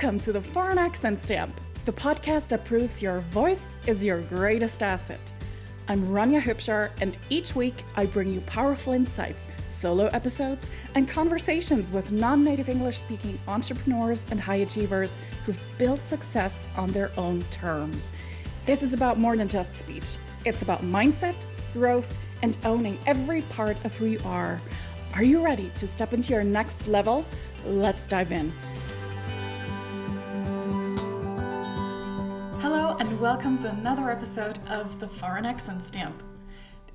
Welcome to the Foreign Accent Stamp, the podcast that proves your voice is your greatest asset. I'm Rania Hübscher, and each week I bring you powerful insights, solo episodes, and conversations with non-native English-speaking entrepreneurs and high achievers who've built success on their own terms. This is about more than just speech. It's about mindset, growth, and owning every part of who you are. Are you ready to step into your next level? Let's dive in. Hello and welcome to another episode of the Foreign Accent Stamp.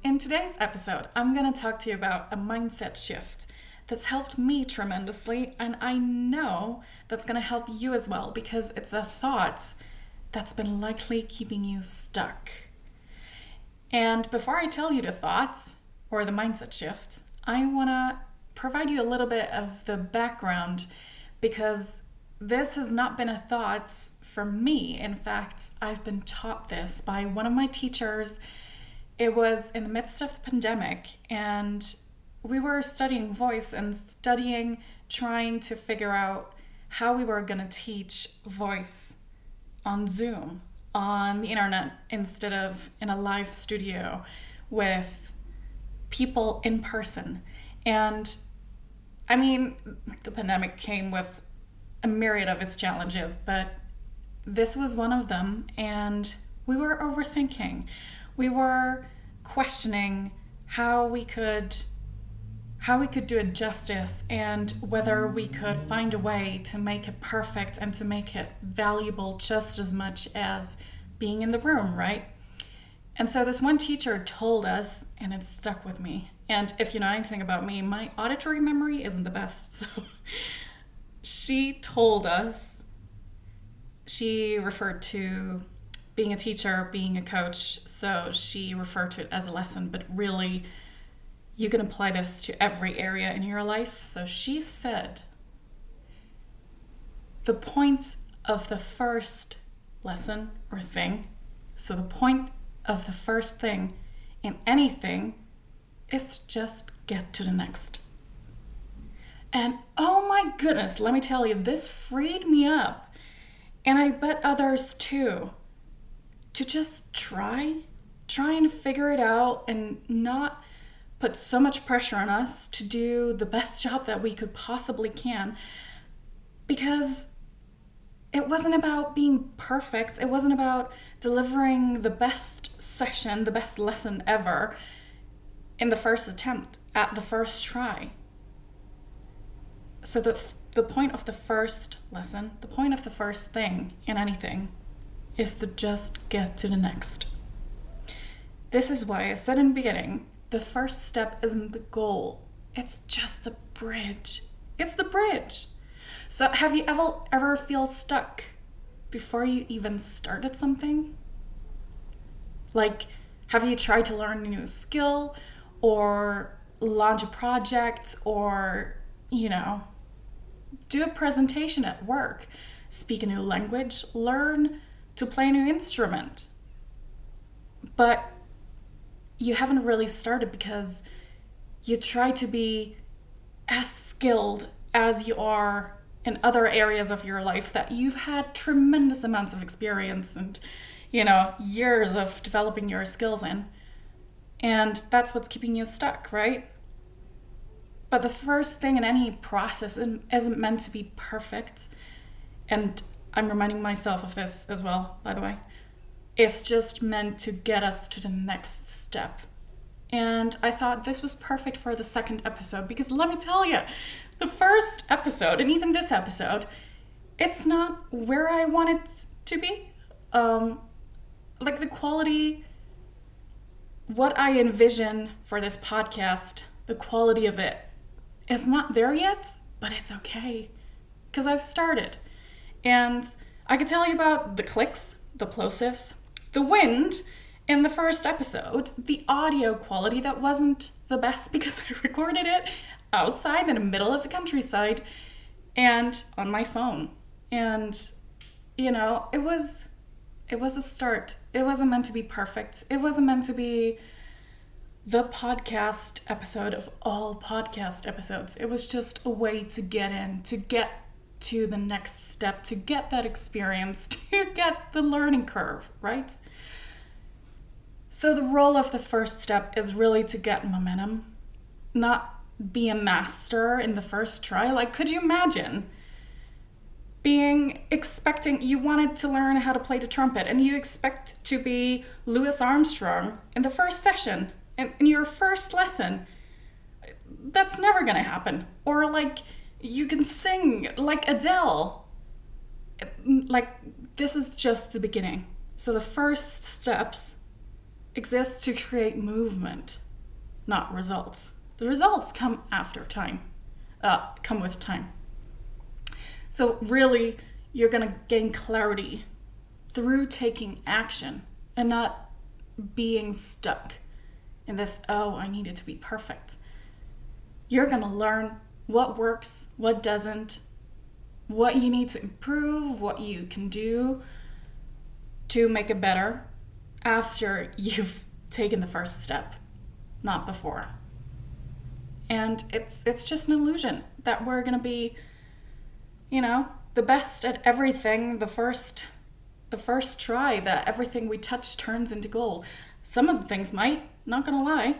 In today's episode, I'm going to talk to you about a mindset shift that's helped me tremendously, and I know that's going to help you as well because it's the thoughts that's been likely keeping you stuck. And before I tell you the thoughts or the mindset shift, I want to provide you a little bit of the background because this has not been a thought from me. In fact, I've been taught this by one of my teachers. It was in the midst of the pandemic, and we were studying voice and trying to figure out how we were going to teach voice on Zoom, on the internet, instead of in a live studio with people in person. And I mean, the pandemic came with a myriad of its challenges, but this was one of them, and we were overthinking. We were questioning how we could do it justice and whether we could find a way to make it perfect and to make it valuable just as much as being in the room, right? And so this one teacher told us, and it stuck with me. And if you know anything about me, my auditory memory isn't the best. So she told us, she referred to being a teacher, being a coach. So she referred to it as a lesson, but really you can apply this to every area in your life. So she said, the point of the first lesson or thing, so the point of the first thing in anything is to just get to the next. And oh my goodness, let me tell you, this freed me up. And I bet others too, to just try and figure it out and not put so much pressure on us to do the best job that we could possibly can. Because it wasn't about being perfect. It wasn't about delivering the best session, the best lesson ever in the first attempt, at the first try. So the point of the first lesson, the point of the first thing in anything is to just get to the next. This is why I said in the beginning, the first step isn't the goal. It's just the bridge. It's the bridge. So have you ever feel stuck before you even started something? Like, have you tried to learn a new skill or launch a project or, do a presentation at work, speak a new language, learn to play a new instrument? But you haven't really started because you try to be as skilled as you are in other areas of your life that you've had tremendous amounts of experience and, years of developing your skills in. And that's what's keeping you stuck, right? But the first thing in any process isn't meant to be perfect. And I'm reminding myself of this as well, by the way. It's just meant to get us to the next step. And I thought this was perfect for the second episode because let me tell you, the first episode, and even this episode, it's not where I want it to be. Like the quality, what I envision for this podcast, the quality of it is not there yet, but it's okay because I've started. And I could tell you about the clicks, the plosives, the wind in the first episode, the audio quality that wasn't the best because I recorded it outside in the middle of the countryside and on my phone. And, it was a start. It wasn't meant to be perfect. It wasn't meant to be the podcast episode of all podcast episodes. It was just a way to get to the next step, to get that experience, to get the learning curve, right? So the role of the first step is really to get momentum, not be a master in the first try. Like, could you imagine expecting you wanted to learn how to play the trumpet and you expect to be Louis Armstrong in the first session, in your first lesson? That's never gonna happen. Or like, you can sing like Adele. Like, this is just the beginning. So the first steps exist to create movement, not results. The results come after time, come with time. So really, you're gonna gain clarity through taking action and not being stuck in this, oh, I need it to be perfect. You're gonna learn what works, what doesn't, what you need to improve, what you can do to make it better after you've taken the first step, not before. And it's just an illusion that we're gonna be, the best at everything the first try, that everything we touch turns into gold. Some of the things might, not gonna lie,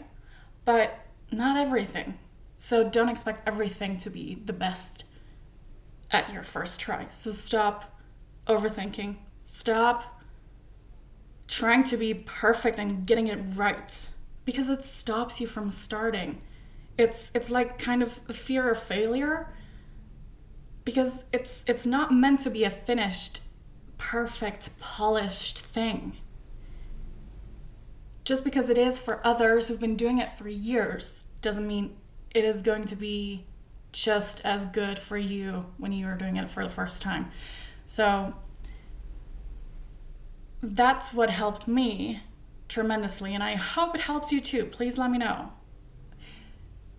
but not everything. So don't expect everything to be the best at your first try. So stop overthinking. Stop trying to be perfect and getting it right, because it stops you from starting. It's like kind of a fear of failure, because it's not meant to be a finished, perfect, polished thing. Just because it is for others who've been doing it for years doesn't mean it is going to be just as good for you when you are doing it for the first time. So that's what helped me tremendously, and I hope it helps you too. Please let me know.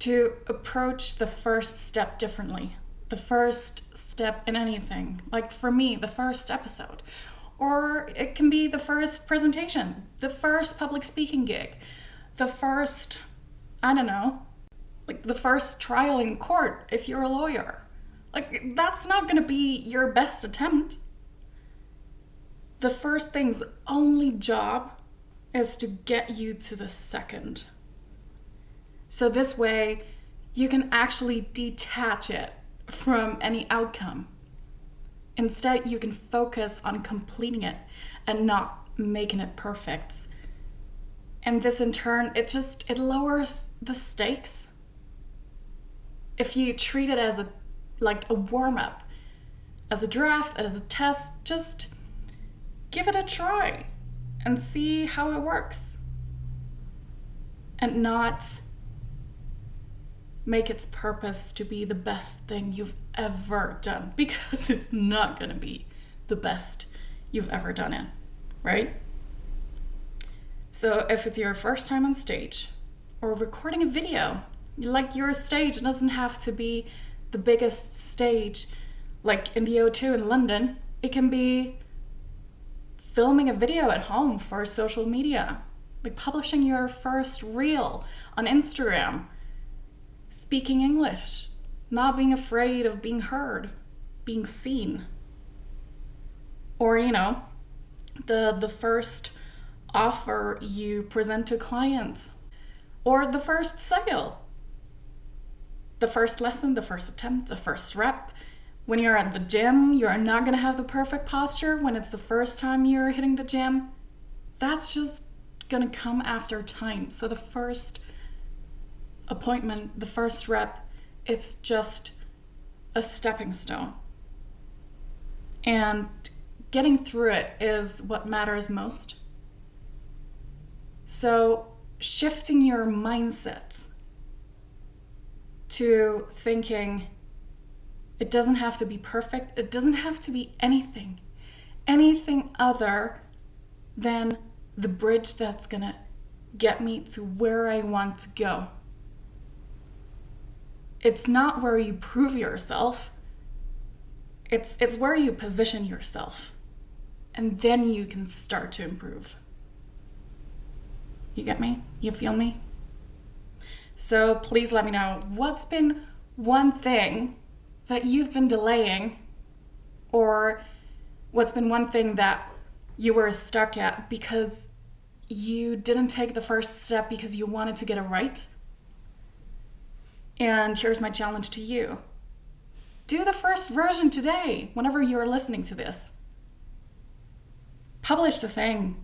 To approach the first step differently. The first step in anything. Like for me, the first episode. Or it can be the first presentation, the first public speaking gig, the first, like the first trial in court if you're a lawyer. Like, that's not going to be your best attempt. The first thing's only job is to get you to the second. So this way, you can actually detach it from any outcome. Instead, you can focus on completing it and not making it perfect. And this in turn, it lowers the stakes. If you treat it as a warm-up, as a draft, as a test, just give it a try and see how it works. And not make its purpose to be the best thing you've ever done, because it's not going to be the best you've ever done it, right? So if it's your first time on stage or recording a video, like, your stage doesn't have to be the biggest stage like in the O2 in London. It can be filming a video at home for social media, like publishing your first reel on Instagram, speaking English, not being afraid of being heard, being seen. Or, the first offer you present to clients, or the first sale, the first lesson, the first attempt, the first rep. When you're at the gym, you're not going to have the perfect posture when it's the first time you're hitting the gym. That's just going to come after time. So the first appointment, the first rep, it's just a stepping stone. And getting through it is what matters most. So shifting your mindset to thinking it doesn't have to be perfect, it doesn't have to be anything other than the bridge that's gonna get me to where I want to go. It's not where you prove yourself, it's where you position yourself, and then you can start to improve. You get me? You feel me? So please let me know, what's been one thing that you've been delaying Or what's been one thing that you were stuck at because you didn't take the first step because you wanted to get it right? And here's my challenge to you. Do the first version today, whenever you're listening to this. Publish the thing.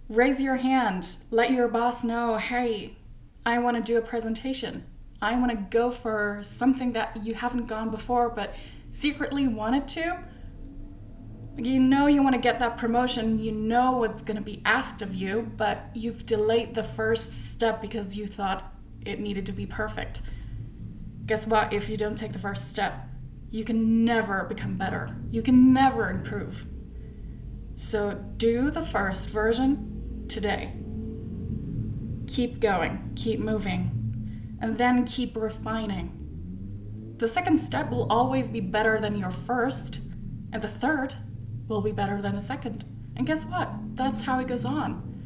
Raise your hand. Let your boss know, hey, I want to do a presentation. I want to go for something that you haven't gone before, but secretly wanted to. You know you want to get that promotion. You know what's going to be asked of you, but you've delayed the first step because you thought it needed to be perfect. Guess what? If you don't take the first step, you can never become better. You can never improve. So do the first version today. Keep going, keep moving, and then keep refining. The second step will always be better than your first, and the third will be better than the second. And guess what? That's how it goes on.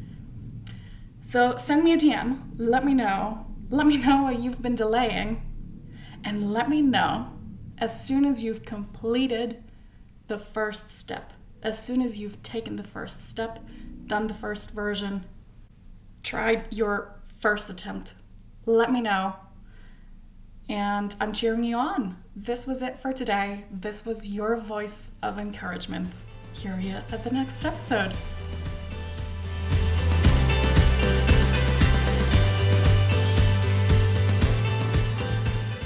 So send me a DM, let me know what you've been delaying, and let me know as soon as you've completed the first step, as soon as you've taken the first step, done the first version, tried your first attempt. Let me know. And I'm cheering you on. This was it for today. This was your voice of encouragement. Hear you at the next episode.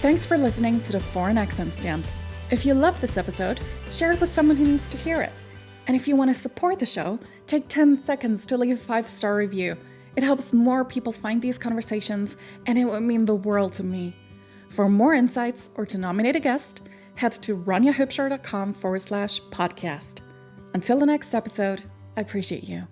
Thanks for listening to the Foreign Accent Stamp. If you love this episode, share it with someone who needs to hear it. And if you want to support the show, take 10 seconds to leave a 5-star review. It helps more people find these conversations, and it would mean the world to me. For more insights or to nominate a guest, head to ranyahupshire.com/podcast. Until the next episode, I appreciate you.